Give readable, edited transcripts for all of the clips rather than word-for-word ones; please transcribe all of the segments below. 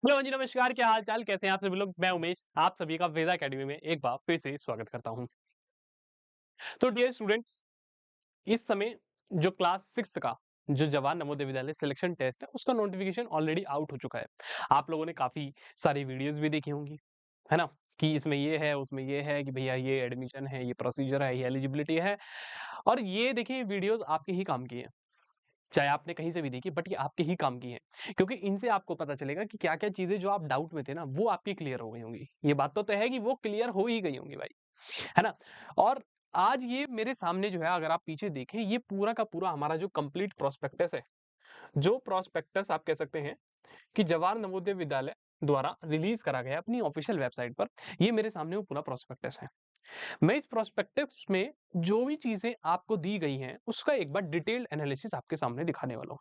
Hello जी, नमस्कार। क्या हाल चाल, कैसे हैं आप सभी लोग। मैं उमेश आप सभी का वेदा एकेडमी में एक बार फिर से स्वागत करता हूं। तो डियर स्टूडेंट्स, इस समय जो क्लास 6 का जो जवाहर नवोदय विद्यालय सिलेक्शन टेस्ट है उसका नोटिफिकेशन ऑलरेडी आउट हो चुका है। आप लोगों ने काफी सारी वीडियोस भी देखी होंगी, है ना, कि इसमें ये है उसमें ये है, कि भैया ये एडमिशन है, ये प्रोसीजर है, ये एलिजिबिलिटी है। और ये देखिए वीडियोस आपके ही काम की है, चाहे आपने कहीं से भी देखी, बट ये आपके ही काम की है। क्योंकि इनसे आपको पता चलेगा कि क्या-क्या चीज़ें जो आप डाउट में थे ना, वो आपकी क्लियर हो गई होंगी। ये बात तो तय है कि वो क्लियर हो ही गई होंगी भाई, है ना? और आज ये मेरे सामने जो है, अगर आप पीछे देखें, ये पूरा का पूरा हमारा जो कंप्लीट प्रोस्पेक्टस है, जो प्रोस्पेक्टस आप कह सकते हैं कि जवाहर नवोदय विद्यालय द्वारा रिलीज़ करा गया है अपनी ऑफिशियल वेबसाइट पर, ये मेरे सामने वो पूरा प्रोस्पेक्टस है। मैं इस प्रोस्पेक्टस में जो भी चीज़ें आपको दी गई हैं, उसका एक बार डिटेल्ड एनालिसिस आपके सामने दिखाने वाला हूँ।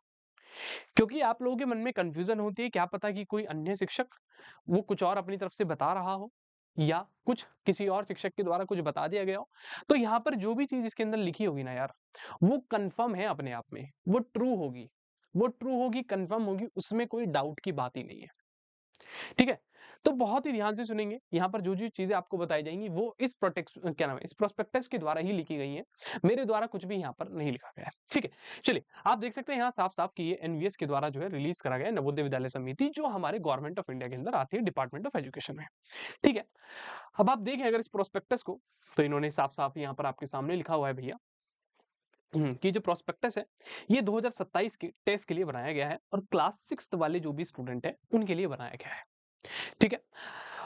क्योंकि आप लोगों के मन में कन्फ्यूजन होती है, क्या पता कि कोई अन्य शिक्षक वो कुछ और अपनी तरफ से बता रहा हो, या कुछ किसी और शिक्षक के द्वारा कुछ बता दिया गया हो। तो यहाँ पर जो भी चीज़ इसके अंदर लिखी होगी ना यार, वो कन्फर्म है अपने आप में, वो ट्रू होगी। वो ट्रू होगी, कन्फर्म होगी, उसमें कोई डाउट की बात ही नहीं है। ठीक है? तो बहुत ही ध्यान से सुनेंगे, यहाँ पर जो-जो चीज़ें आपको बताई जाएँगी वो इस क्या नाम है, इस प्रोस्पेक्टस के द्वारा ही लिखी गई हैं। मेरे द्वारा कुछ भी यहाँ पर नहीं लिखा गया है। ठीक है? चलिए, आप देख सकते हैं यहाँ साफ-साफ कि ये एनवीएस के द्वारा जो है रिलीज़ करा गया है, नवोदय विद्यालय समिति, जो हमारे गवर्नमेंट ऑफ इंडिया के अंदर आती है, डिपार्टमेंट ऑफ एजुकेशन में। ठीक है? अब आप देखें अगर इस प्रोस्पेक्टस को, तो इन्होंने साफ-साफ यहाँ पर आपके सामने लिखा हुआ है भैया, कि जो प्रोस्पेक्टस है, ये 2027 के टेस्ट के लिए बनाया गया है और क्लास 6th वाले जो भी स्टूडेंट हैं, उनके लिए बनाया गया है। ठीक है?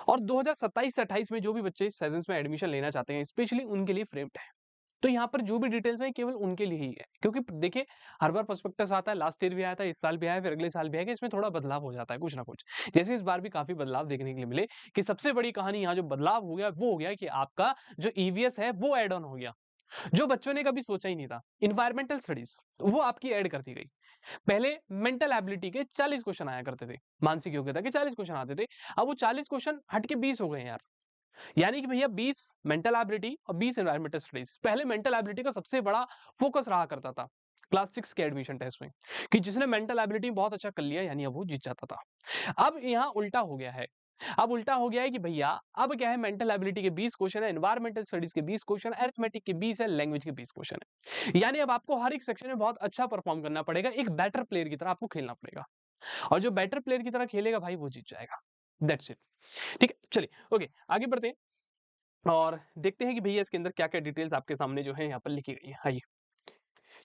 और 2027 से 28 में जो भी बच्चे सेशंस में एडमिशन लेना चाहते हैं, स्पेशली उनके लिए फ्रेम्ड है। तो यहाँ पर जो भी डिटेल्स हैं केवल उनके लिए ही है। क्योंकि देखिए, हर बार प्रोस्पेक्टस आता है, लास्ट ईयर भी आया था, इस साल भी आया है, फिर अगले साल भी आएगा, इसमें थोड़ा बदलाव हो जाता है कुछ ना कुछ। जैसे इस बार भी काफ़ी बदलाव देखने के लिए मिले, कि सबसे बड़ी कहानी यहाँ जो बदलाव हो गया वो हो गया कि आपका जो ईवीएस है वो ऐड ऑन हो गया। जो बच्चों ने कभी सोचा ही नहीं था। एनवायरमेंटल स्टडीज वो आपकी ऐड कर दी गई। पहले मेंटल एबिलिटी के 40 क्वेश्चन आया करते थे, मानसिक योग्यता के 40 क्वेश्चन आते थे। अब वो 40 क्वेश्चन हट के 20 हो गए हैं यार। यानी कि भैया 20 मेंटल एबिलिटी और 20 एनवायरमेंटल स्टडीज। पहले मेंटल एबिलिटी का सबसे बड़ा फोकस रहा करता था क्लास 6 के एडमिशन टेस्ट में, कि जिसने मेंटल एबिलिटी बहुत अच्छा कर लिया यानी अब वो जीत जाता था। अब यहाँ उल्टा हो गया है। अब उल्टा हो गया है कि भैया अब क्या है, मेंटल एबिलिटी के 20 क्वेश्चन है, एनवायरमेंटल स्टडीज के 20 क्वेश्चन, अरिथमेटिक के 20 है, लैंग्वेज के 20 क्वेश्चन है। यानी अब आपको हर एक सेक्शन में बहुत अच्छा परफॉर्म करना पड़ेगा, एक बेटर प्लेयर की तरह आपको खेलना पड़ेगा। और जो बेटर प्लेयर की तरह खेलेगा भाई वो जीत जाएगा। That's it. ठीक है, चलिए ओके, आगे बढ़ते हैं और देखते हैं कि भैया इसके अंदर क्या-क्या डिटेल्स आपके सामने जो है यहाँ पर लिखी गई है। आइए।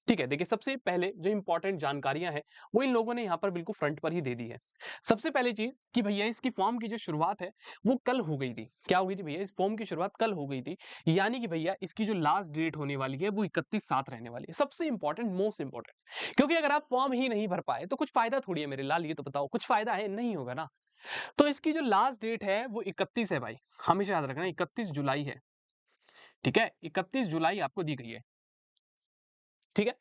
ठीक है, देखिए सबसे पहले जो इंपॉर्टेंट जानकारियाँ हैं, वो इन लोगों ने यहाँ पर बिल्कुल फ्रंट पर ही दे दी है। सबसे पहली चीज़ कि भैया इसकी फॉर्म की जो शुरुआत है, वो कल हो गई थी। क्या हो गई थी भैया? इस फॉर्म की शुरुआत कल हो गई थी। यानी कि भैया इसकी जो लास्ट डेट होने वाली है, वो 31/7 रहने वाली है। सबसे इंपॉर्टेंट, मोस्ट इंपॉर्टेंट। क्योंकि अगर आप फॉर्म ही नहीं भर पाए, तो कुछ फ़ायदा थोड़ी है मेरे लाल, ये तो बताओ। कुछ फ़ायदा है? नहीं होगा ना। तो इसकी जो लास्ट डेट है, वो 31 है भाई। हमेशा याद रखना 31 जुलाई है। ठीक है? 31 जुलाई आपको दी गई है। ठीक है?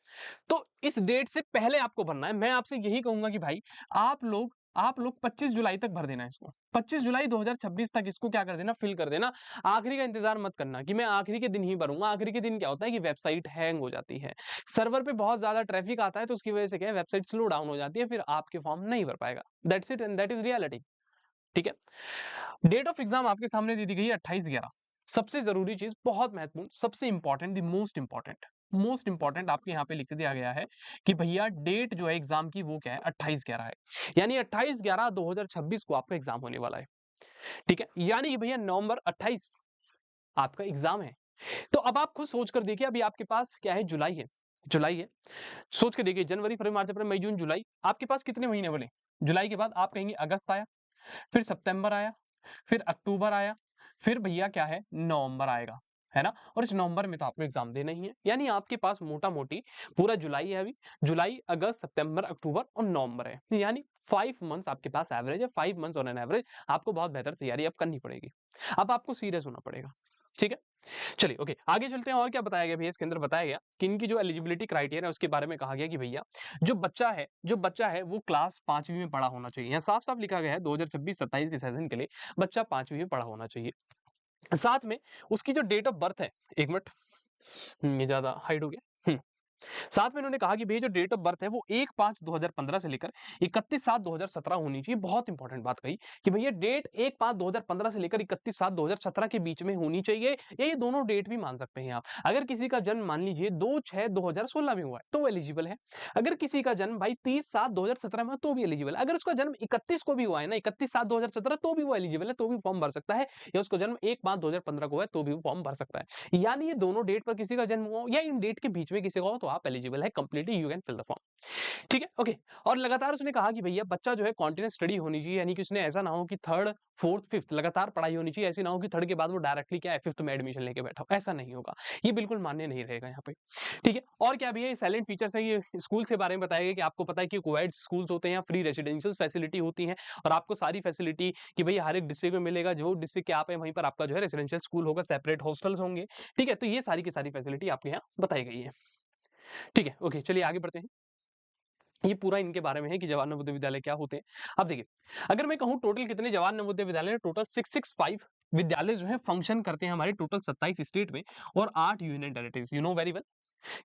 तो इस डेट से पहले आपको भरना है। मैं आपसे यही कहूँगा कि भाई आप लोग 25 जुलाई तक भर देना इसको। 25 जुलाई 2026 तक इसको क्या कर देना, फिल कर देना। आखिरी का इंतज़ार मत करना कि मैं आखिरी के दिन ही भरूँगा। आखिरी के दिन क्या होता है कि वेबसाइट हैंग हो जाती है। सर्वर पे बहुत ज़्यादा ट्रैफिक आता है, तो उसकी वजह से क्या है, वेबसाइट स्लो डाउन हो जाती है, फिर आपके फॉर्म नहीं भर पाएगा। That's it and that is reality. ठीक है? डेट ऑफ एग्ज़ाम आपके सामने दे दी गई है 28/11। सबसे ज़रूरी चीज़, बहुत महत्वपूर्ण, सबसे इम्पोर्टेंट, द मोस्ट इम्पोर्टेंट आपके यहाँ पे लिख दिया गया है कि भैया डेट जो है एग्ज़ाम की वो क्या है, 28/11 है। यानी 28/11/2026 को आपका एग्ज़ाम होने वाला है। ठीक है? यानी कि भैया नवंबर 28 आपका एग्ज़ाम है। तो अब आप खुद सोच कर देखिए, अभी आपके पास क्या है, जुलाई है। सोच के देखिए, जनवरी, फरवरी, मार्च, अप्रैल, मई, जून, जुलाई, आपके पास कितने महीने बने? जुलाई के बाद आप कहेंगे अगस्त आया, फिर सितंबर आया, फिर अक्टूबर आया, फिर भैया क्या है, नवंबर आएगा, है ना? और इस नवंबर में तो आपको एग्ज़ाम देना ही है। यानी आपके पास मोटा-मोटी पूरा जुलाई है अभी। जुलाई, अगस्त, सितंबर, अक्टूबर और नवंबर है। यानी 5 मंथ्स आपके पास एवरेज है। 5 मंथ्स ऑन एन एवरेज आपको बहुत बेहतर तैयारी अब करनी पड़ेगी। अब आपको सीरियस होना पड़ेगा। ठीक है? चलिए ओके, आगे चलते हैं। और क्या बताया गया भैया, इसके अंदर बताया गया कि इनकी जो एलिजिबिलिटी क्राइटेरिया है उसके बारे में कहा गया कि भैया जो बच्चा है वो क्लास 5वीं में पढ़ा होना चाहिए। यहाँ साफ-साफ लिखा गया है 2026-27 के सेशन के लिए बच्चा 5वीं में पढ़ा होना चाहिए। साथ में उसकी जो डेट ऑफ बर्थ है, 1 मिनट, ये ज़्यादा हाइड हो गया। साथ में इन्होंने कहा कि भैया जो डेट ऑफ बर्थ है वो 1/5/2015 से लेकर 31/7/2017 होनी चाहिए। बहुत इंपॉर्टेंट बात कही कि भैया डेट 1/5/2015 से लेकर 31/7/2017 के बीच में होनी चाहिए। ये दोनों डेट भी मान सकते हैं आप। अगर किसी का जन्म मान लीजिए 2/6/2016 में हुआ है तो वो एलिजिबल है। अगर किसी का जन्म भाई 30/7/2017 में हो तो भी एलिजिबल है। अगर उसका जन्म 31 को भी हुआ है ना 31/7/2017 तो भी वो एलिजिबल है, तो भी फॉर्म भर सकता है। या उसका जन्म 1/5/2015 को है तो भी वो फॉर्म भर सकता है। यानी ये दोनों डेट पर किसी का जन्म हुआ हो या इन डेट के बीच में किसी का हो तो आप एलिजिबल है, completely you can fill the form. ठीक है, ओके। और लगातार उसने कहा कि भैया बच्चा जो है कॉन्टिन्यूस स्टडी होनी चाहिए, यानी कि उसने ऐसा ना हो कि थर्ड फोर्थ फिफ्थ लगातार पढ़ाई होनी चाहिए। ऐसी ना हो कि थर्ड के बाद वो डायरेक्टली क्या है फिफ्थ में एडमिशन लेके बैठा हो, ऐसा नहीं होगा। ये बिल्कुल मान्य नहीं रहेगा यहाँ पे। ठीक है, और क्या भैया ये साइलेंट फीचर्स है, ये स्कूल के बारे में बताया गया कि आपको पता है कि कोएड स्कूल्स होते हैं, फ्री रेसिडेंशियल फैसिलिटी होती है और आपको सारी फैसिलिटी कि भैया हर एक डिस्ट्रिक्ट में मिलेगा। जो डिस्ट्रिक्ट के आप है वहीं पर आपका जो है रेसिडेंशियल स्कूल होगा, सेपरेट हॉस्टल्स होंगे। ठीक है, तो ये सारी की सारी फैसिलिटी आपके यहाँ बताई गई है। ठीक है, ओके, चलिए आगे बढ़ते हैं। ये पूरा इनके बारे में है कि जवाहर नवोदय विद्यालय क्या होते हैं। अब देखिए, अगर मैं कहूँ टोटल कितने जवाहर नवोदय विद्यालय, टोटल 665 विद्यालय जो है फंक्शन करते हैं हमारे टोटल 27 स्टेट में और 8 union territories. You know very well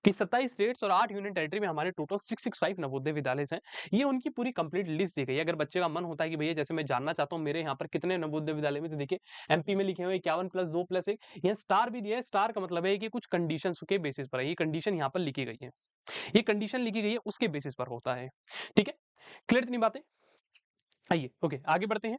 कि 27 स्टेट्स और 8 यूनियन टेरिटरी में हमारे टोटल 665 नवोदय विद्यालय हैं। ये उनकी पूरी कंप्लीट लिस्ट दी गई है। अगर बच्चे का मन होता है कि भैया जैसे मैं जानना चाहता हूँ मेरे यहाँ पर कितने नवोदय विद्यालय में, तो देखिए एमपी में लिखे हुए 51+2+1, यहाँ स्टार भी दिया है। स्टार का मतलब है कि कुछ कंडीशंस के बेसिस पर है, ये कंडीशन यहाँ पर लिखी गई है। ये कंडीशन लिखी गई है उसके बेसिस पर होता है। ठीक है, क्लियर इतनी बातें। आइए ओके आगे बढ़ते हैं।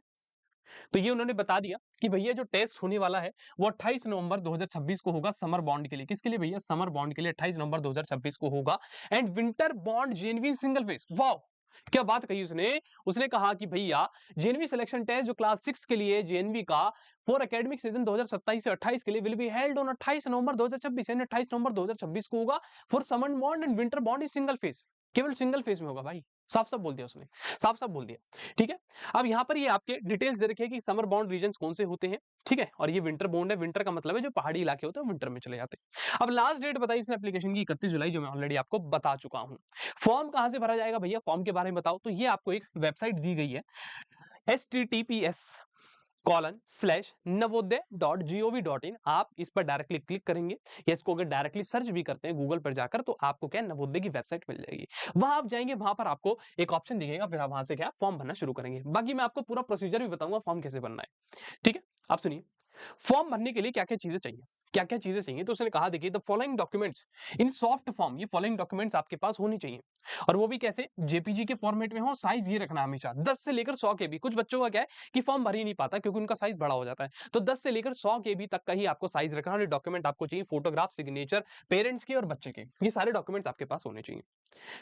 तो ये उन्होंने बता दिया कि भैया जो टेस्ट होने वाला है वो 28 नवंबर 2026 को होगा समर बॉन्ड के लिए। किसके लिए भैया? समर बॉन्ड के लिए 28 नवंबर 2026 को होगा। And winter bond JNV single phase. Wow, क्या बात कही उसने। उसने कहा कि भैया जेएनवी सिलेक्शन टेस्ट जो क्लास 6 के लिए जेएनवी का फॉर एकेडमिक सीजन 2027 से 28 के लिए विल बी हेल्ड ऑन 28 नवंबर 2026 यानी 28 नवंबर 2026 को होगा। For summer bond and winter bond is single phase, केवल सिंगल फेज में होगा भाई। साफ साफ बोल दिया उसने, साफ साफ बोल दिया। ठीक है, अब यहाँ पर ये आपके डिटेल्स दे रखे हैं कि समर बॉन्ड रीजन्स कौन से होते हैं। ठीक है, और ये विंटर बॉन्ड है, विंटर का मतलब है जो पहाड़ी इलाके होते हैं विंटर में चले जाते हैं। अब लास्ट डेट बताई इसने एप्लीकेशन की 31 जुलाई, जो मैं ऑलरेडी आपको बता चुका हूँ। फॉर्म कहाँ से भरा जाएगा भैया? फॉर्म के बारे में बताओ। तो ये आपको एक वेबसाइट दी गई है, https:/नवोदय.gov.in। आप इस पर डायरेक्टली क्लिक करेंगे या इसको अगर डायरेक्टली सर्च भी करते हैं गूगल पर जाकर तो आपको क्या नवोदय की वेबसाइट मिल जाएगी। वहां आप जाएंगे, वहां पर आपको एक ऑप्शन दिखेगा, फिर आप वहां से क्या फॉर्म भरना शुरू करेंगे। बाकी मैं आपको पूरा प्रोसीजर भी बताऊंगा फॉर्म कैसे भरना है। ठीक है, आप सुनिए। फॉर्म भरने के लिए क्या क्या चीजें चाहिए, क्या क्या चीजें चाहिए, तो उसने कहा देखिए the following documents in soft form. ये फॉलोइंग डॉक्यूमेंट्स आपके पास होनी चाहिए और वो भी कैसे? जेपीजी के फॉर्मेट में हो। साइज ये रखना हमेशा 10 से लेकर 100 केबी। कुछ बच्चों का क्या है कि फॉर्म भर ही नहीं पाता क्योंकि उनका साइज बड़ा हो जाता है, तो 10 से लेकर 100 केबी तक का ही आपको साइज रखना। और डॉक्यूमेंट आपको चाहिए फोटोग्राफ, सिग्नेचर पेरेंट्स के और बच्चे के, ये सारे डॉक्यूमेंट्स आपके पास होने चाहिए।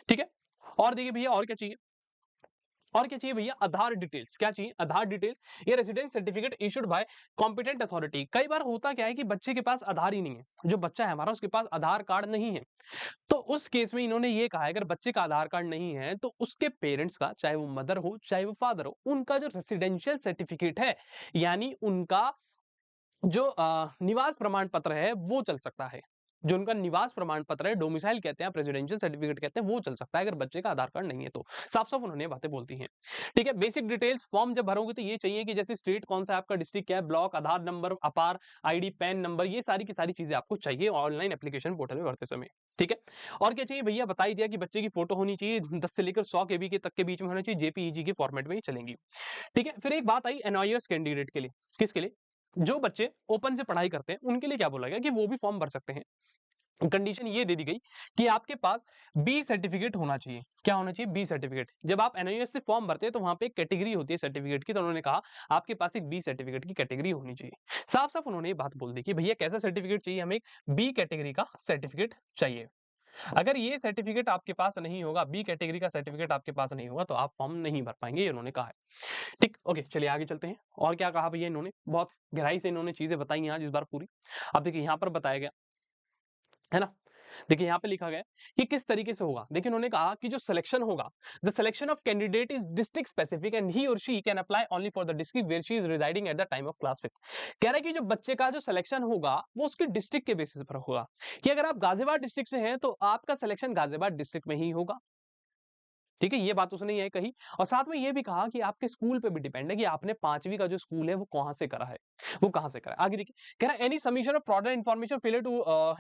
ठीक है, और देखिए भैया और क्या चाहिए, और क्या चाहिए भैया? आधार डिटेल्स। क्या चाहिए? आधार डिटेल्स। ये residence certificate issued by competent authority. कई बार होता क्या है कि बच्चे के पास आधार ही नहीं है, जो बच्चा है हमारा उसके पास आधार कार्ड नहीं है, तो उस केस में इन्होंने ये कहा है अगर बच्चे का आधार कार्ड नहीं है तो उसके पेरेंट्स का, चाहे वो मदर हो चाहे वो फादर हो, उनका जो रेसिडेंशियल सर्टिफिकेट है यानी उनका जो निवास प्रमाण पत्र है वो चल सकता है। जो उनका निवास प्रमाण पत्र है, डोमिसाइल कहते हैं, आप रेजिडेंशियल सर्टिफिकेट कहते हैं, वो चल सकता है अगर बच्चे का आधार कार्ड नहीं है तो। साफ साफ उन्होंने बातें बोलती हैं। ठीक है, बेसिक डिटेल्स फॉर्म जब भरोगे तो ये चाहिए कि जैसे स्टेट कौन सा है आपका, डिस्ट्रिक्ट क्या है, ब्लॉक, आधार नंबर, अपार आईडी, पैन नंबर, ये सारी की सारी चीजें आपको चाहिए ऑनलाइन एप्लीकेशन पोर्टल में भरते समय। ठीक है, और क्या चाहिए भैया? बता ही दिया कि बच्चे की फोटो होनी चाहिए, 10 से लेकर 100 केबी के तक के बीच में होना चाहिए, जेपीईजी के फॉर्मेट में ही चलेंगी। ठीक है, फिर एक बात आई एनआईएस कैंडिडेट के लिए। किसके लिए? जो बच्चे ओपन से पढ़ाई करते हैं उनके लिए क्या बोला गया कि वो भी फॉर्म भर सकते हैं। कंडीशन ये दे दी गई कि आपके पास बी सर्टिफिकेट होना चाहिए। क्या होना चाहिए? B certificate. जब आप एनआईएस से फॉर्म भरते हैं तो वहां पे एक कैटेगरी होती है सर्टिफिकेट की, तो उन्होंने कहा आपके पास एक बी सर्टिफिकेट की कैटेगरी होनी चाहिए। साफ साफ उन्होंने ये बात बोल दी कि भैया कैसा सर्टिफिकेट चाहिए? हमें एक बी कैटेगरी का सर्टिफिकेट चाहिए। अगर ये सर्टिफिकेट आपके पास नहीं होगा, बी कैटेगरी का सर्टिफिकेट आपके पास नहीं होगा, तो आप फॉर्म नहीं भर पाएंगे, ये उन्होंने कहा है। ठीक, ओके, चलिए आगे चलते हैं। और क्या कहा भैया इन्होंने? बहुत गहराई से इन्होंने चीजें बताई आज इस बार पूरी। अब देखिए यहाँ पर बताया गया है ना, देखिए यहाँ पे लिखा गया है कि किस तरीके से होगा। देखिए उन्होंने कहा कि जो सिलेक्शन होगा, the selection of candidate is district specific and he or she can apply only for the district where she is residing at the time of class 5। कह रहा है कि जो बच्चे का जो सिलेक्शन होगा वो उसके डिस्ट्रिक्ट के बेसिस पर होगा, कि अगर आप गाजियाबाद डिस्ट्रिक्ट से हैं तो आपका सिलेक्शन गाजियाबाद डिस्ट्रिक्ट में ही होगा। ठीक है, ये बात उसने ये कही और साथ में ये भी कहा कि आपके स्कूल पे भी डिपेंड है कि आपने 5वीं का जो स्कूल है वो कहाँ से करा है, वो कहाँ से करा है। आगे देखिए, कह रहा है any submission of fraudulent information failure to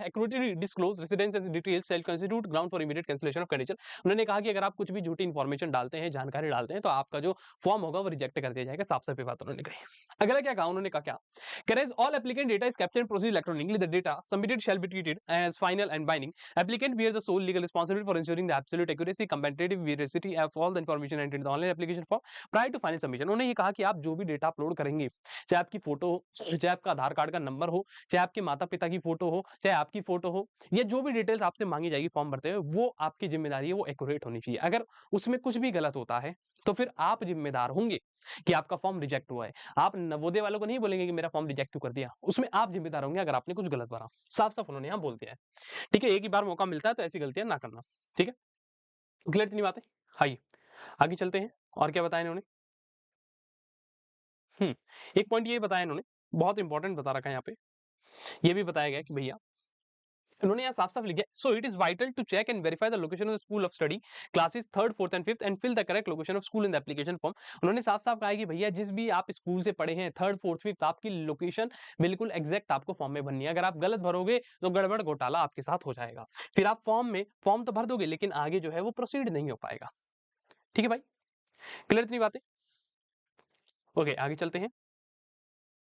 accurately disclose residence and details shall constitute ground for immediate cancellation of condition. उन्होंने कहा कि अगर आप कुछ भी झूठी इन्फॉर्मेशन डालते हैं, जानकारी डालते हैं, तो आपका जो फॉर्म होगा वो रिजेक्ट कर दिया जाएगा। साफ-साफ ये बात उन्होंने कही। अगला क्या कहा उन्होंने कहा क्या? कह रहा है all applicant data is captured and proceed electronically the data submitted shall be treated as final and binding applicant bears the sole legal responsibility for ensuring the absolute accuracy, comparative veracity of all the information entered in the online application form prior to final submission। उन्होंने ये कहा कि आप जो भी data upload करेंगे, चाहे आपकी फोटो हो, चाहे आपका आधार कार्ड का नंबर हो, चाहे आपके माता-पिता की फोटो हो, चाहे आपकी फोटो हो, या जो भी डिटेल्स आपसे मांगी जाएगी फॉर्म भरते हुए, वो आपकी जिम्मेदारी है, वो एक्यूरेट होनी चाहिए। अगर उसमें कुछ भी गलत होता है, तो फिर आप जिम्मेदार होंगे कि आपका फॉर्म रिजेक्ट हुआ है। आप नवोदय वालों को नहीं बोलेंगे कि मेरा फॉर्म रिजेक्ट क्यों कर दिया, उसमें आप जिम्मेदार होंगे अगर आपने कुछ गलत भरा। साफ-साफ उन्होंने यहाँ बोल दिया है। ठीक है, एक ही बार मौका मिलता है तो ऐसी गलतियाँ ना करना। ठीक है? क्लियर इतनी बातें? आइए, आगे चलते हैं और क्या बताया इन्होंने? हुँ, एक पॉइंट ये बताया इन्होंने, बहुत इंपोर्टेंट बता रखा है यहाँ पे। ये भी बताया गया है कि भैया उन्होंने यहाँ साफ-साफ लिखा है, so it is vital to check and verify the location of the school of study, classes 3rd, 4th and 5th and fill the correct location of school in the application form. उन्होंने साफ-साफ कहा है कि भैया जिस भी आप school से पढ़े हैं 3rd, 4th, 5th आपकी लोकेशन बिल्कुल एग्जैक्ट आपको फॉर्म में भरनी है। अगर आप गलत भरोगे तो गड़बड़ घोटाला आपके साथ हो जाएगा। फिर आप फॉर्म तो भर दोगे लेकिन आगे जो है वो प्रोसीड नहीं हो पाएगा। ठीक है भाई? क्लियर इतनी बातें? ओके, आगे चलते हैं।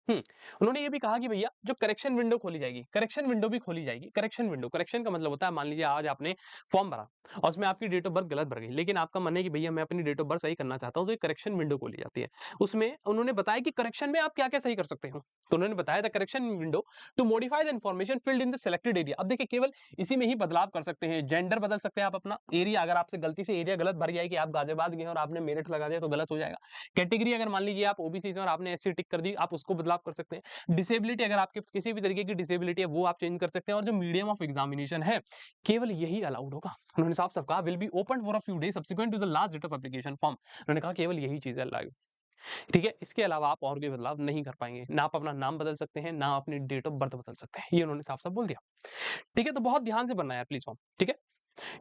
हुँ, उन्होंने ये भी कहा कि भैया जो करेक्शन विंडो खोली जाएगी, करेक्शन विंडो भी खोली जाएगी। करेक्शन विंडो, करेक्शन का मतलब होता है मान लीजिए आज आपने फॉर्म भरा और उसमें आपकी डेट ऑफ बर्थ गलत भर गई, लेकिन आपका मन है कि भैया मैं अपनी डेट ऑफ बर्थ सही करना चाहता हूँ, तो एक करेक्शन विंडो खोली जाती है। उसमें उन्होंने बताया कि करेक्शन में आप क्या-क्या सही कर सकते हो। तो उन्होंने बताया the correction window to modify the information filled in the selected area. अब देखिए केवल इसी में ही बदलाव कर सकते हैं, जेंडर बदल सकते हैं आप अपना, एरिया अगर आपसे गलती से एरिया गलत भर गया है कि आप गाजियाबाद गए हैं और आपने मेरठ लगा दिया तो गलत हो जाएगा। कैटेगरी अगर मान लीजिए आप ओबीसी से और आपने एससी टिक कर दी, आप उसको बदलाव कर सकते हैं। डिसेबिलिटी अगर आपके किसी भी तरीके की डिसेबिलिटी है वो आप चेंज कर सकते हैं और जो मीडियम ऑफ एग्जामिनेशन है केवल यही अलाउड होगा। उन्होंने साफ-साफ कहा will be open for a few days subsequent to the last date of application form. उन्होंने कहा केवल यही चीज़ है अलाउड। ठीक है? इसके अलावा आप और कोई बदलाव नहीं कर पाएँगे। ना आप अपना नाम बदल सकते हैं, ना अपनी डेट ऑफ बर्थ बदल सकते हैं। ये उन्होंने साफ-साफ बोल दिया। ठीक है? तो बहुत ध्यान से भरना है यार प्लीज़ फॉर्म। ठीक है?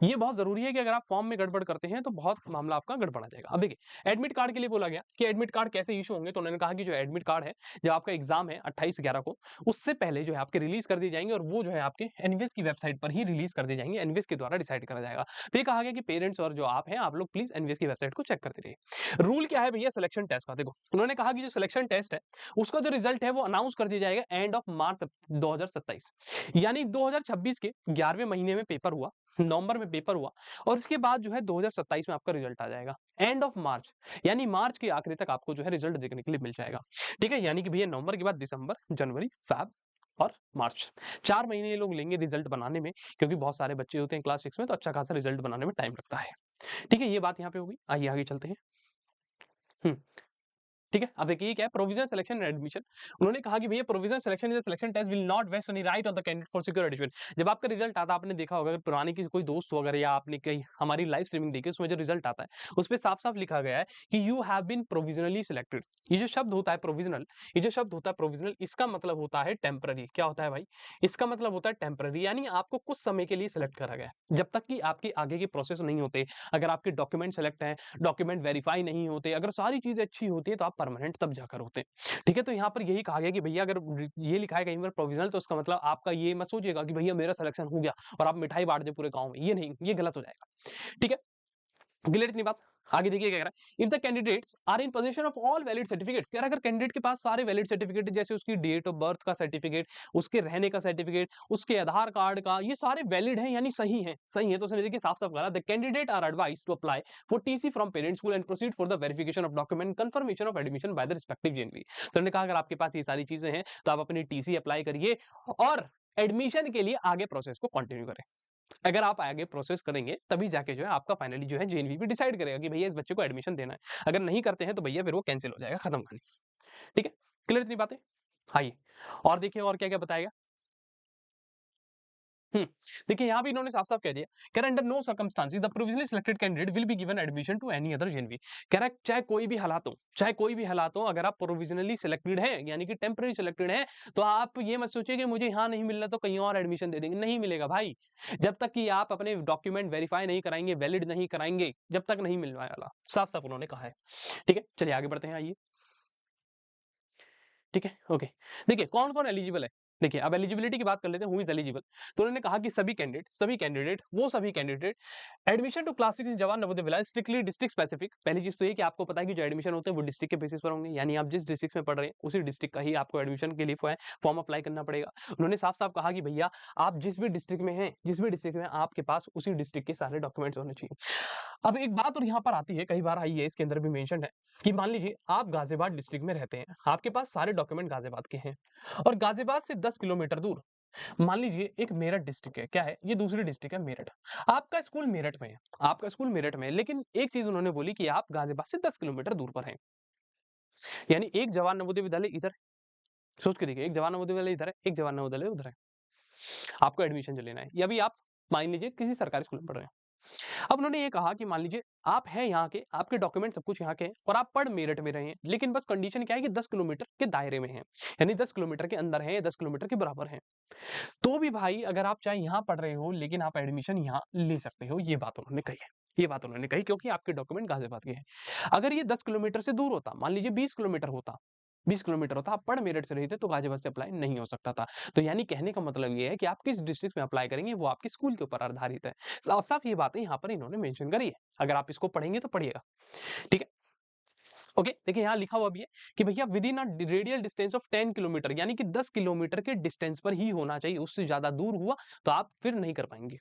ये बहुत ज़रूरी है कि अगर आप फॉर्म में गड़बड़ करते हैं तो बहुत मामला आपका गड़बड़ा जाएगा। अब देखिए एडमिट कार्ड के लिए बोला गया कि एडमिट कार्ड कैसे इश्यू होंगे, तो उन्होंने कहा कि जो एडमिट कार्ड है, जब आपका एग्ज़ाम है 28/11 को, उससे पहले जो है आपके रिलीज़ कर दिए जाएँगे और वो जो है आपके एनवीएस की वेबसाइट पर ही रिलीज़ कर दिए जाएँगे, एनवीएस के द्वारा डिसाइड करा जाएगा। तो ये कहा गया कि पेरेंट्स और जो आप हैं, आप लोग प्लीज़ एनवीएस की वेबसाइट को चेक करते रहिए। रूल क्या है भैया सिलेक्शन टेस्ट का? देखो, उन्होंने कहा कि जो सिलेक्शन टेस्ट है, उसका जो रिज़ल्ट है वो अनाउंस कर दिया जाएगा एंड ऑफ मार्च 2027, यानी 2026 के 11वें महीने में पेपर हुआ, नवंबर में पेपर हुआ और उसके बाद जो है 2027 में आपका रिजल्ट आ जाएगा। एंड ऑफ मार्च यानी मार्च के आखिरी तक आपको जो है रिजल्ट देखने के लिए मिल जाएगा। ठीक है? यानी कि भैया नवंबर के बाद दिसंबर, जनवरी, फ़ेब और मार्च 4 महीने ये लोग लेंगे रिजल्ट बनाने में, क्योंकि बहुत सारे बच्चे होते हैं क्लास 6 में तो अच्छा खासा रिजल्ट बनाने में टाइम लगता है। ठीक है? ये बात यहाँ पे हो गई। आइए आगे चलते हैं। हुँ। ठीक है? अब देखिए ये क्या है प्रोविजनल सिलेक्शन एंड एडमिशन। उन्होंने कहा कि भैया provisional selection is a selection test will not vest any right on the candidate for secure admission. जब आपका रिजल्ट आता है आपने देखा होगा अगर पुरानी किसी कोई दोस्त हो अगर या आपने कहीं हमारी लाइव स्ट्रीमिंग देखी उसमें जो रिजल्ट आता है उसपे साफ-साफ लिखा गया है कि you have been provisionally selected. ये जो शब्द होता है प्रोविजनल, ये जो शब्द होता है प्रोविजनल इसका मतलब होता है टेम्परेरी। क्या होता है भाई? इसका मतलब होता है टेम्परेरी यानी आपको कुछ समय के लिए सिलेक्ट करा गया है। जब तक कि आपके आगे के प्रोसेस नहीं होते, अगर आपके डॉक्यूमेंट सेलेक्ट हैं, डॉक्यूमेंट वेरीफाई नहीं होते, अगर सारी चीज़ें अच्छी होती है तो आप परमानेंट तब जाकर होते हैं। ठीक है? तो यहाँ पर यही कहा गया कि भैया अगर ये लिखा है कहीं पर प्रोविज़नल तो उसका मतलब आपका ये मत सोचिएगा कि भैया मेरा सिलेक्शन हो गया और आप मिठाई बाँट दें पूरे गाँव में। ये नहीं, ये गलत हो जाएगा। ठीक है? क्लियर इतनी बात? आगे देखिए क्या कह रहा है, if the candidates are in possession of all valid certificates, कह रहा है अगर कैंडिडेट के पास सारे वैलिड सर्टिफिकेट जैसे उसकी डेट ऑफ बर्थ का सर्टिफिकेट, उसके रहने का सर्टिफिकेट, उसके आधार कार्ड का, ये सारे वैलिड हैं यानी सही है तो उसने देखिए साफ-साफ कहा the candidate are advised to apply for TC from parents school and proceed for the verification of document confirmation of admission by the respective JNV. तो उन्होंने कहा अगर आपके पास ये सारी चीजें हैं तो आप अपनी टीसी अप्लाई करिए और एडमिशन के लिए आगे प्रोसेस को कंटिन्यू करें। अगर आप आगे प्रोसेस करेंगे तभी जाके जो है आपका फाइनली जो है जेएनवीपी डिसाइड करेगा कि भैया इस बच्चे को एडमिशन देना है। अगर नहीं करते हैं तो भैया फिर वो कैंसिल हो जाएगा, खत्म कहानी। ठीक है? क्लियर इतनी बातें? आइए और देखिए और क्या-क्या बताएगा? हुँ। देखिए यहाँ भी इन्होंने साफ-साफ कह दिया, कह रहा है under no circumstances the provisionally selected candidate will be given admission to any other JNV. कह रहा है चाहे कोई भी हालात हो, अगर आप प्रोविजनली सिलेक्टेड हैं, यानी कि टेम्परेरी सिलेक्टेड हैं, तो आप ये मत सोचिए कि मुझे यहाँ नहीं मिल रहा तो कहीं और एडमिशन दे देंगे, नहीं मिलेगा भाई। जब तक कि आप अपने डॉक्यूमेंट वेरीफाई नहीं कराएँगे, वैलिड नहीं कराएँगे, जब तक नहीं मिलने वाला। साफ-साफ उन्होंने कहा है। ठीक है? चलिए आगे बढ़ते हैं, आइए। ठीक है, ओके। देखिए कौन-कौन एलिजिबल है? देखिए अब एलिजिबिलिटी की बात कर लेते हैं, हू इज़ एलिजिबल। तो उन्होंने कहा कि सभी candidate admission to class 6 Jawahar Navodaya Vidyalaya strictly district specific. पहली चीज़ तो ये कि आपको पता है कि जो एडमिशन होते हैं वो डिस्ट्रिक्ट के बेसिस पर होंगे, यानी आप जिस डिस्ट्रिक्ट में पढ़ रहे हैं, उसी डिस्ट्रिक्ट का ही आपको एडमिशन के लिए फॉर्म अप्लाई करना पड़ेगा। उन्होंने साफ-साफ कहा कि भैया आप जिस भी डिस्ट्रिक्ट में आपके पास उसी डिस्ट्रिक्ट के सारे डॉक्यूमेंट्स होने चाहिए। अब एक बात और यहाँ पर आती है, कई बार आई है, इसके अंदर भी मेंशन है कि मान लीजिए आप गाजियाबाद डिस्ट्रिक्ट में रहते हैं, आपके पास सारे डॉक्यूमेंट गाजियाबाद के हैं और गाजियाबाद से 10 किलोमीटर दूर मान लीजिए एक मेरठ डिस्ट्रिक्ट है, क्या है? ये दूसरी डिस्ट्रिक्ट है मेरठ। आपका स्कूल मेरठ में है, लेकिन एक चीज़ उन्होंने बोली कि आप गाजियाबाद से 10 किलोमीटर दूर पर हैं। यानी एक जवाहर नवोदय विद्यालय इधर है, सोच के देखिए, एक जवाहर नवोदय विद्यालय इधर है, एक जवाहर नवोदय विद्यालय उधर है। आपको एडमिशन जो लेना है या अभी आप मान लीजिए किसी सरकारी स्कूल में पढ़ रहे हैं। अब उन्होंने ये कहा कि मान लीजिए आप हैं यहाँ के, आपके डॉक्यूमेंट सब कुछ यहाँ के हैं और आप पढ़ मेरठ में रहे हैं, लेकिन बस कंडीशन क्या है कि 10 किलोमीटर के दायरे में हैं, यानी 10 किलोमीटर के अंदर हैं या 10 किलोमीटर के बराबर हैं। तो भी भाई अगर आप चाहे यहाँ पढ़ रहे हो, लेकिन आप एडमिशन यहाँ ले सकते हो, ये बात उन्होंने कही है। ये बात उन्होंने कही क्योंकि आपके डॉक्यूमेंट गाजियाबाद के हैं। अगर ये 10 किलोमीटर से दूर होता, मान लीजिए 20 किलोमीटर होता, आप पढ़ मेरठ से रहे थे तो गाजियाबाद से अप्लाई नहीं हो सकता था। तो यानी कहने का मतलब ये है कि आप किस डिस्ट्रिक्ट में अप्लाई करेंगे वो आपके स्कूल के ऊपर आधारित है। साफ-साफ ये बातें यहाँ पर इन्होंने मेंशन करी है। अगर आप इसको पढ़ेंगे तो पढ़िएगा। ठीक है? ओके, देखिए यहाँ लिखा हुआ भी है कि भैया within a radial distance of 10 kilometre, यानी कि 10 किलोमीटर के डिस्टेंस पर ही होना चाहिए, उससे ज्यादा दूर हुआ तो आप फिर नहीं कर पाएंगे।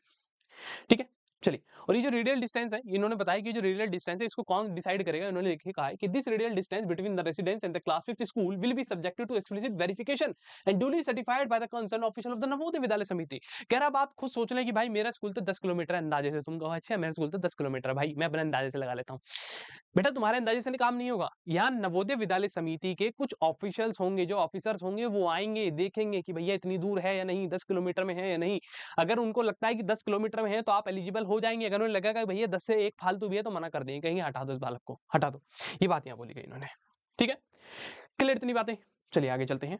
ठीक है? चलिए, और ये जो रेडियल डिस्टेंस है, इन्होंने बताया कि जो रेडियल डिस्टेंस है इसको कौन डिसाइड करेगा? इन्होंने देखिए कहा है कि this radial distance between the residence and the class 5th school will be subjected to explicit verification and duly certified by the concern official of the Navodaya Vidyalaya Samiti. कह रहा अब आप खुद सोच लें कि भाई मेरा स्कूल तो 10 किलोमीटर है अंदाजे से, तुम कहो अच्छा मेरा स्कूल तो 10 किलोमीटर है, भाई मैं अपने अंदाजे से लगा लेता हूँ। बेटा तुम्हारे अंदाजे से काम नहीं होगा। यहाँ नवोदय विद्यालय समिति के कुछ ऑफिशियल्स होंगे, जो ऑफिसर्स होंगे वो आएँगे, देखेंगे कि भैया इतनी दूर है या नहीं, 10 किलोमीटर में है या नहीं। अगर उनको लगता है कि 10 किलोमीटर में है तो आप एलिजिबल हो जाएँगे, अगर उन्हें लगेगा कि भैया 10 से 1 फालतू भी है तो मना कर देंगे, कहेंगे हटा दो इस बालक को, हटा दो। ये बात यहाँ बोली गई इन्होंने। ठीक है? क्लियर इतनी बातें? चलिए आगे चलते हैं।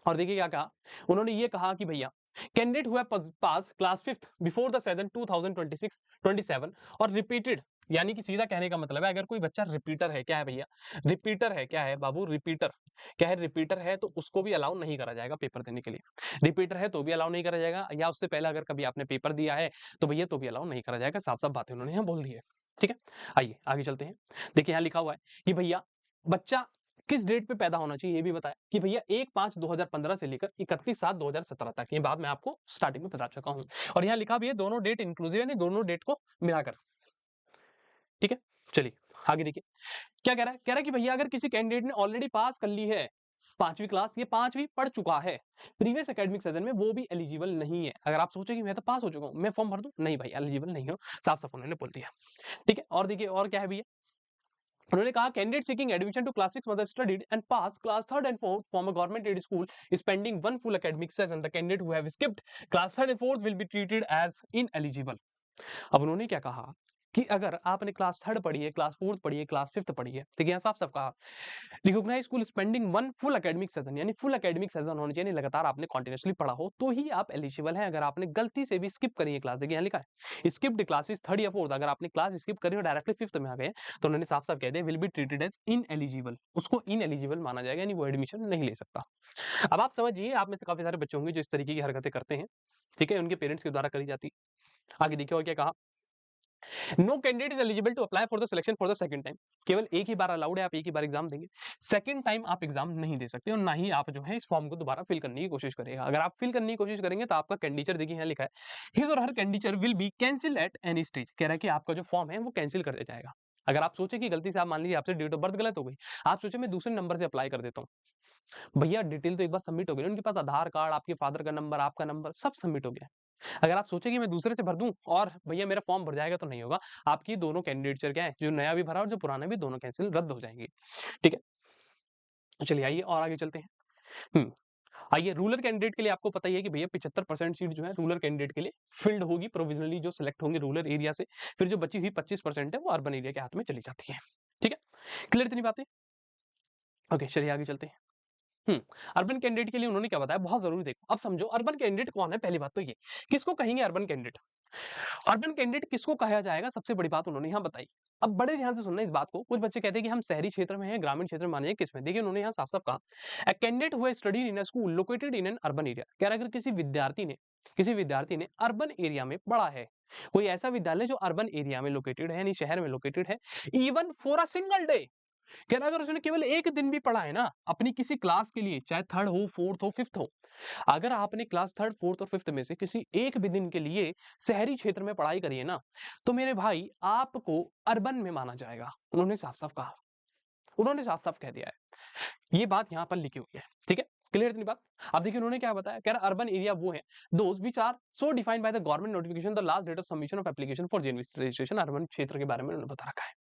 और देखिए क्या कहा, उन्होंने ये कहा कि भैया candidate who have pass class 5th before the session 2026-27 और रिपीटेड, यानी कि सीधा कहने का मतलब है अगर कोई बच्चा रिपीटर है, क्या है भैया? रिपीटर है, क्या है बाबू? रिपीटर। क्या है? रिपीटर है तो उसको भी अलाउ नहीं करा जाएगा पेपर देने के लिए। रिपीटर है तो भी अलाउ नहीं करा जाएगा, या उससे पहले अगर कभी आपने पेपर दिया है तो भैया तो भी अलाउ नहीं करा जाएगा। साफ-साफ बातें उन्होंने यहाँ बोल दी है। ठीक है? आइए आगे चलते हैं। देखिए यहाँ लिखा हुआ है कि भैया बच्चा किस डेट पे पैदा होना चाहिए ये भी बताया कि भैया 1/5/2015 से लेकर 31/7/2017 तक। ये बात मैं आपको स्टार्टिंग में बता चुका हूँ और यहाँ लिखा भी है दोनों डेट इंक्लूसिव, यानी दोनों डेट को मिलाकर। ठीक है? चलिए आगे देखिए क्या कह रहा है? कह रहा है कि भैया अगर किसी कैंडिडेट ने ऑलरेडी पास कर ली है 5वीं क्लास, ये 5वीं पढ़ चुका है प्रीवियस एकेडमिक सेशन में, वो भी एलिजिबल नहीं है। अगर आप सोचें कि मैं तो पास हो चुका हूँ, मैं फॉर्म भर दूं, नहीं भाई एलिजिबल नहीं हो। साफ-साफ उन्होंने बोल दिया। ठीक है? और देखिए और क्या है भैया, उन्होंने कहा candidate seeking admission to class 6 mother studied and pass class 3rd and 4th from a government aided school is pending one full academic session, the candidate who have skipped class 3rd and 4th will be treated as ineligible. अब उन्होंने क्या कहा कि अगर आपने class 3rd पढ़ी है, class 4th पढ़ी है, क्लास 5th पढ़ी है, ठीक है, यहाँ साफ-साफ कहा recognise school spending one full academic session, यानी फुल एकेडमिक सेशन होना चाहिए, लगातार आपने कंटिन्यूअसली पढ़ा हो तो ही आप एलिजिबल हैं। अगर आपने गलती से भी स्किप करी है क्लास, देखिए यहाँ लिखा है स्किप्ड क्लासेस 3rd या 4th, अगर आपने क्लास स्किप करी और डायरेक्टली 5th में आ गए तो उन्होंने साफ-साफ कह दिया will be treated as ineligible, उसको इनएलिजिबल माना जाएगा, यानी वो एडमिशन नहीं ले सकता। अब आप समझिए आप में से काफी सारे बच्चे होंगे जो इस तरीके की हरकतें करते हैं, ठीक है, उनके पेरेंट्स के द्वारा करी जाती है। आगे देखिए और क्या कहा, no candidate is eligible to apply for the selection for the second time, केवल एक ही बार अलाउड है, आप एक ही बार एग्जाम देंगे, सेकंड टाइम आप एग्जाम नहीं दे सकते और ना ही आप जो है इस फॉर्म को दोबारा फिल करने की कोशिश करेगा। अगर आप फिल करने की कोशिश करेंगे तो आपका कैंडिडेचर देखिए यहाँ लिखा है his or her candidature will be cancel at any stage, कह रहा है कि आपका जो फॉर्म है वो कैंसिल कर दिया जाएगा। अगर आप सोचे कि गलती से आप मान लीजिए आपसे डेट ऑफ बर्थ गलत हो गई, आप सोचे मैं दूसरे नंबर से अप्लाई कर देता हूँ, भैया डिटेल तो एक बार सबमिट हो गई, उनके पास आधार कार्ड, आपके फादर का नंबर, आपका नंबर सब सबमिट हो गया। अगर आप सोचे कि मैं दूसरे से भर दूं और भैया मेरा फॉर्म भर जाएगा, तो नहीं होगा। आपकी दोनों कैंडिडेटचर क्या है, जो नया भी भरा और जो पुराना भी, दोनों कैंसिल रद्द हो जाएंगे। ठीक है? चलिए आइए और आगे चलते हैं। आइए रूरल कैंडिडेट के लिए आपको पता ही है कि भैया 75% सीट जो है रूरल कैंडिडेट के लिए फिल्ड होगी, प्रोविजनली जो सिलेक्ट होंगे रूरल एरिया से, फिर जो बची हुई 25% है वो अर्बन एरिया के हाथ में चली जाती है। ठीक है, क्लियर इतनी बातें? ओके, चलिए आगे चलते हैं। अर्बन कैंडिडेट के लिए उन्होंने क्या बताया, बहुत जरूरी देखो। अब समझो अर्बन कैंडिडेट कौन है। पहली बात तो ये, किसको कहेंगे अर्बन कैंडिडेट? अर्बन कैंडिडेट किसको कहा जाएगा, सबसे बड़ी बात उन्होंने यहाँ बताई। अब बड़े ध्यान से सुनना इस बात को। कुछ बच्चे कहते हैं कि हम शहरी क्षेत्र में हैं, ग्रामीण क्षेत्र में माने हैं, किसमें? देखिए उन्होंने यहाँ साफ साफ कहा, a candidate who has studied in a school located in an urban area। कह रहा है अगर किसी विद्यार्थी ने अर्बन एरिया में पढ़ा है, कोई ऐसा विद्यालय जो अर्बन एरिया में लोकेटेड है, यानी शहर में लोकेटेड है, even for a single day. कह रहा अगर उसने केवल एक दिन भी पढ़ा है ना अपनी किसी क्लास के लिए, चाहे थर्ड हो, फोर्थ हो, फिफ्थ हो, अगर आपने क्लास थर्ड, फोर्थ और फिफ्थ में से किसी एक भी दिन के लिए शहरी क्षेत्र में पढ़ाई करी है ना, तो मेरे भाई आपको अर्बन में माना जाएगा। उन्होंने साफ साफ कहा, उन्होंने साफ साफ कह दिया है। ये बात यहाँ पर लिखी हुई है। ठीक है, क्लियर इतनी बात? अब देखिए उन्होंने क्या बताया, कह रहा अर्बन एरिया वो है those which are so defined by the government notification the last date of submission of application for JNV registration. Urban क्षेत्र के बारे में उन्होंने बता रखा है।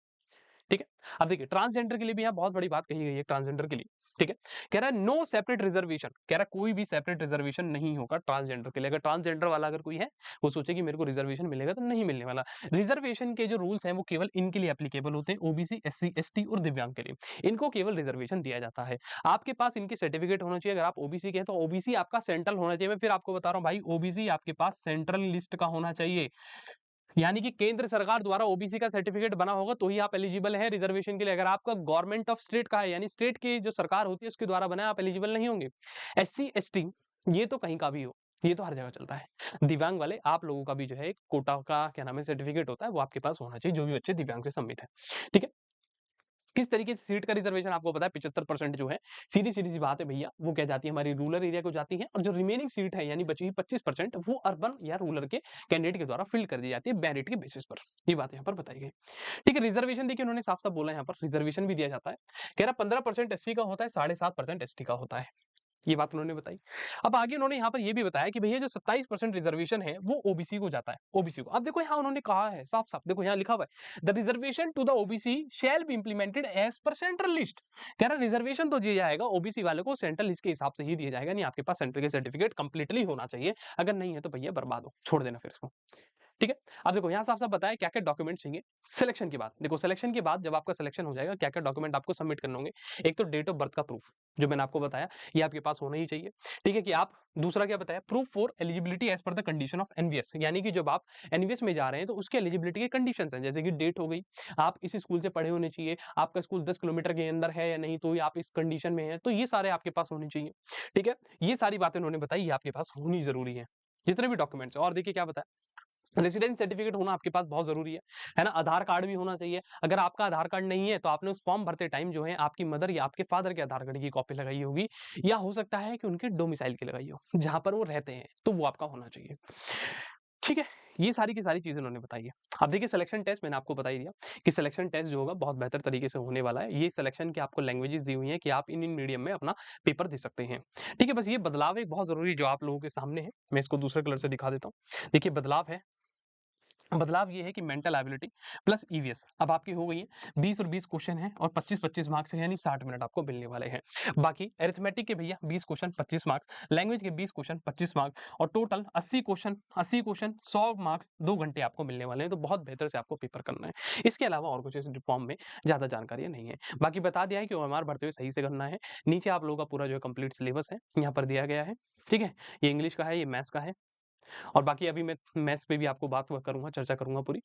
ठीक है, अब देखिए ट्रांसजेंडर के लिए भी यहाँ बहुत बड़ी बात कही गई है। ट्रांसजेंडर के लिए ठीक है, कह रहा है नो सेपरेट रिजर्वेशन। कह रहा है कोई भी सेपरेट रिजर्वेशन नहीं होगा ट्रांसजेंडर के लिए। अगर ट्रांसजेंडर वाला अगर कोई है, वो सोचे कि मेरे को रिजर्वेशन मिलेगा, तो नहीं मिलने वाला। रिजर्वेशन के जो रूल्स हैं वो केवल इनके लिए एप्लीकेबल होते हैं, ओबीसी, एससी, एसटी और दिव्यांग के लिए। इनको केवल रिजर्वेशन दिया जाता है। आपके पास इनके सर्टिफिकेट होना चाहिए। अगर आप ओबीसी के हैं तो ओबीसी आपका सेंट्रल होना चाहिए। मैं फिर आपको बता रहा हूँ भाई, ओबीसी आपके पास सेंट्रल लिस्ट का होना चाहिए, यानी कि केंद्र सरकार द्वारा ओबीसी का सर्टिफिकेट बना होगा तो ही आप एलिजिबल हैं रिजर्वेशन के लिए। अगर आपका गवर्नमेंट ऑफ स्टेट का है, यानी स्टेट की जो सरकार होती है उसके द्वारा बना है, आप एलिजिबल नहीं होंगे। एससी, एसटी ये तो कहीं का भी हो, ये तो हर जगह चलता है। दिव्यांग वाले आप लोगों का भी जो है एक कोटा का क्या नाम है सर्टिफिकेट होता है, वो आपके पास होना चाहिए, जो भी बच्चे दिव्यांग से सम्मिलित है। ठीक है, किस तरीके से सीट का रिजर्वेशन आपको पता है, 75% जो है सीधी सीधी सी बात है भैया, वो क्या जाती है हमारी रूरल एरिया को जाती है, और जो रिमेनिंग सीट है यानी बची हुई 25% वो अर्बन या रूरल के कैंडिडेट के द्वारा फिल कर दी जाती है मेरिट के बेसिस पर। ये बात यहाँ पर बताई गई। ठीक है, रिजर्वेशन देखिए उन्होंने साफ साफ बोला यहाँ पर रिजर्वेशन भी दिया जाता है। कह रहा 15% एससी का होता है, 7.5% एसटी का होता है। ये बात उन्होंने बताई। अब आगे उन्होंने यहाँ पर ये भी बताया कि भैया जो 27% रिजर्वेशन है वो ओबीसी को जाता है, ओबीसी को। अब देखो यहाँ उन्होंने कहा है साफ साफ, देखो यहाँ लिखा हुआ है the reservation to the OBC shall be implemented as per central list. कह रहा रिजर्वेशन तो दिया जाएगा ओबीसी वाले को सेंट्रल लिस्ट के हिसाब से ही दिया जाएगा, नहीं आपके पास सेंट्रल के सर्टिफिकेट कंप्लीटली होना चाहिए। अगर नहीं है तो भैया बर्बाद हो, छोड़ देना फिर इसको। ठीक है, अब देखो यहाँ साफ साफ बताया क्या क्या डॉक्यूमेंट चाहिए सिलेक्शन के बाद। देखो सिलेक्शन के बाद जब आपका सिलेक्शन हो जाएगा, क्या क्या डॉक्यूमेंट आपको सबमिट करने होंगे। एक तो डेट ऑफ बर्थ का प्रूफ, जो मैंने आपको बताया, ये आपके पास होना ही चाहिए। ठीक है, कि आप दूसरा क्या बताया, proof for eligibility as per the condition of NVS, यानी कि जब आप एनवीएस में जा रहे हैं तो उसके एलिजिबिलिटी के कंडीशंस हैं, जैसे कि डेट हो गई, आप इस स्कूल से पढ़े होने चाहिए, आपका स्कूल 10 किलोमीटर के अंदर है या नहीं, तो आप इस कंडीशन में है, तो ये सारे आपके पास होने चाहिए। ठीक है, ये सारी बातें उन्होंने बताई, ये आपके पास होनी जरूरी है, जितने भी डॉक्यूमेंट्स। और देखिए क्या बताया, रेसिडेंस सर्टिफिकेट होना आपके पास बहुत जरूरी है ना। आधार कार्ड भी होना चाहिए। अगर आपका आधार कार्ड नहीं है तो आपने उस फॉर्म भरते टाइम जो है आपकी मदर या आपके फादर के आधार कार्ड की कॉपी लगाई होगी, या हो सकता है कि उनके डोमिसाइल की लगाई हो, जहां पर वो रहते हैं, तो वो आपका होना चाहिए। ठीक है, ये सारी की सारी चीजें उन्होंने बताई है। अब देखिए सिलेक्शन टेस्ट मैंने आपको बता ही दिया कि सिलेक्शन टेस्ट जो होगा बहुत बेहतर तरीके से होने वाला है। ये सिलेक्शन की आपको लैंग्वेजेस दी हुई हैं कि आप इन इन मीडियम में अपना पेपर दे सकते हैं। ठीक है, बस ये बदलाव एक बहुत जरूरी जो आप लोगों के सामने है, मैं इसको दूसरे कलर से दिखा देता हूँ। देखिए बदलाव है, बदलाव ये है कि मेंटल एबिलिटी प्लस ईवीएस अब आपकी हो गई है। 20 और 20 क्वेश्चन है और 25-25 मार्क्स है, यानी 60 मिनट आपको मिलने वाले हैं। बाकी अरिथमेटिक के भैया 20 क्वेश्चन 25 मार्क्स, लैंग्वेज के 20 क्वेश्चन 25 मार्क्स, और टोटल 80 क्वेश्चन 100 मार्क्स 2 घंटे आपको मिलने वाले हैं। तो बहुत बेहतर से आपको पेपर करना है। इसके अलावा और कुछ इस फॉर्म में ज्यादा जानकारी नहीं है। बाकी बता दिया है कि ओएमआर भरते हुए सही से करना है। नीचे आप लोगों का पूरा जो है कंप्लीट सिलेबस है यहाँ पर दिया गया है। ठीक है, ये इंग्लिश का है, ये मैथ्स का है, और बाकी अभी मैं मैथ्स पे भी आपको बात करूंगा, चर्चा करूंगा पूरी।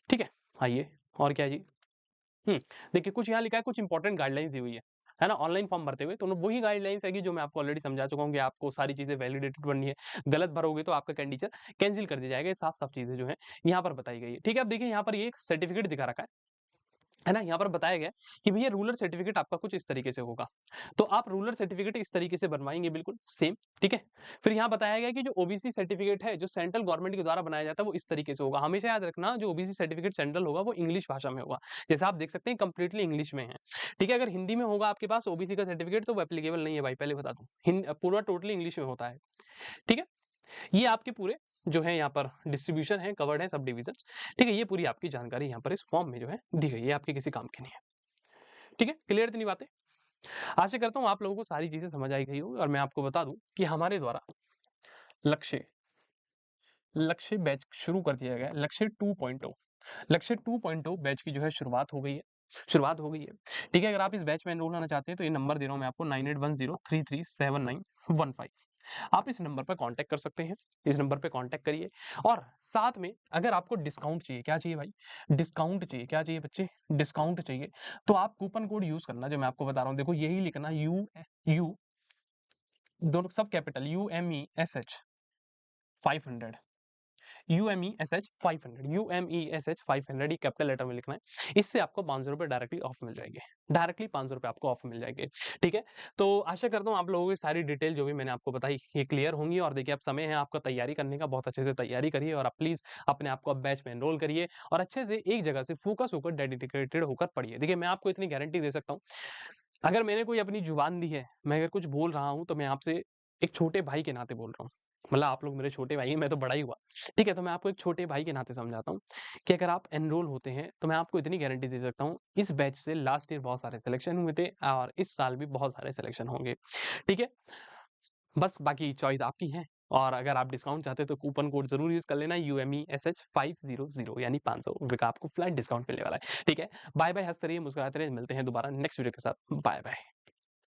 ठीक है, आइए और क्या है जी। देखिए कुछ यहाँ लिखा है, कुछ इंपॉर्टेंट गाइडलाइंस दी हुई है ना, ऑनलाइन फॉर्म भरते हुए। तो वही गाइडलाइंस है कि जो मैं आपको ऑलरेडी समझा चुका हूँ कि आपको सारी चीजें वैलिडेटेड बननी है। गलत भरोगे तो आपका कैंडिडेट कैंसिल कर दिया जाएगा। ये साफ साफ चीजें जो है यहाँ पर बताई गई है। ठीक है, अब देखिए यहाँ पर ये एक सर्टिफिकेट दिखा रखा है ना, यहाँ पर बताया गया कि भैया रूलर सर्टिफिकेट आपका कुछ इस तरीके से होगा। तो आप रूलर सर्टिफिकेट इस तरीके से बनवाएंगे बिल्कुल सेम। ठीक है, फिर यहाँ बताया गया कि जो ओबीसी सर्टिफिकेट है जो सेंट्रल गवर्नमेंट के द्वारा बनाया जाता है वो इस तरीके से होगा। हमेशा याद रखना, जो ओबीसी सर्टिफिकेट सेंट्रल होगा वो इंग्लिश भाषा में होगा। जैसे आप देख सकते हैं कंप्लीटली इंग्लिश में है। ठीक है, अगर हिंदी में होगा आपके पास ओबीसी का सर्टिफिकेट तो वो एप्लीकेबल नहीं है भाई, पहले बता दूं, पूरा टोटली इंग्लिश में होता है। ठीक है, ये आपके पूरे जो है यहाँ पर डिस्ट्रीब्यूशन है, कवर्ड है सब डिविजन। ठीक है, ये पूरी आपकी जानकारी यहाँ पर इस फॉर्म में जो है दी गई है, आपके किसी काम की नहीं है। ठीक है, क्लियर इतनी बातें? आशा करता हूँ आप लोगों को सारी चीज़ें समझ आई गई होगी और मैं आपको बता दूँ कि हमारे द्वारा लक्ष्य लक्ष्य बैच शुरू कर दिया गया है। लक्ष्य 2.0 लक्ष्य 2.0 बैच की जो है शुरुआत हो गई है। ठीक है, अगर आप इस बैच में एनरोल होना चाहते हैं तो ये नंबर दे रहा हूँ मैं आपको 9810337915। आप इस नंबर पर कांटेक्ट कर सकते हैं। इस नंबर पे कांटेक्ट करिए और साथ में अगर आपको डिस्काउंट चाहिए, क्या चाहिए भाई? डिस्काउंट चाहिए, क्या चाहिए बच्चे? डिस्काउंट चाहिए। तो आप कूपन कोड यूज़ करना जो मैं आपको बता रहा हूँ। देखो यही लिखना यू दोनों सब कैपिटल UMESH 500 UMESH 500 UMESH 500 ये कैपिटल लेटर में लिखना है। इससे आपको ₹500 डायरेक्टली ऑफ मिल जाएँगे। डायरेक्टली ₹500 आपको ऑफ मिल जाएँगे। ठीक है? तो आशा करता हूँ आप लोगों की सारी डिटेल जो भी मैंने आपको बताई ये क्लियर होंगी और देखिए अब समय है आपका तैयारी करने का, बहुत अच्छे से तैयारी करिए और आप प्लीज़ अपने आप को अब बैच में एनरोल करिए और अच्छे से एक जगह से फोकस होकर डेडिकेटेड होकर पढ़िए। देखिए मैं आपको इतनी गारंटी दे सकता हूँ, अगर मैंने कोई अपनी जुबान दी है, मैं अगर कुछ बोल रहा हूँ तो मैं आपसे एक छोटे भाई के नाते बोल रहा हूँ। मतलब आप लोग मेरे छोटे भाई हैं, मैं तो बड़ा ही हुआ। ठीक है, तो मैं आपको एक छोटे भाई के नाते समझाता हूँ कि अगर आप एनरोल होते हैं, तो मैं आपको इतनी गारंटी दे सकता हूँ, इस बैच से लास्ट ईयर बहुत सारे सिलेक्शन हुए थे और इस साल भी बहुत सारे सिलेक्शन होंगे। ठीक है? बस बाकी चॉइस आपकी है और अगर आप डिस्काउंट चाहते हैं तो कूपन कोड ज़रूर यूज़ कर लेना UMESH 500 यानी 500 रुपए का आपको फ्लैट डिस्काउंट मिलने वाला है। ठीक है? बाय-बाय, हँसते रहिए, मुस्कुराते रहिए, मिलते हैं दोबारा नेक्स्ट वीडियो के साथ। बाय-बाय।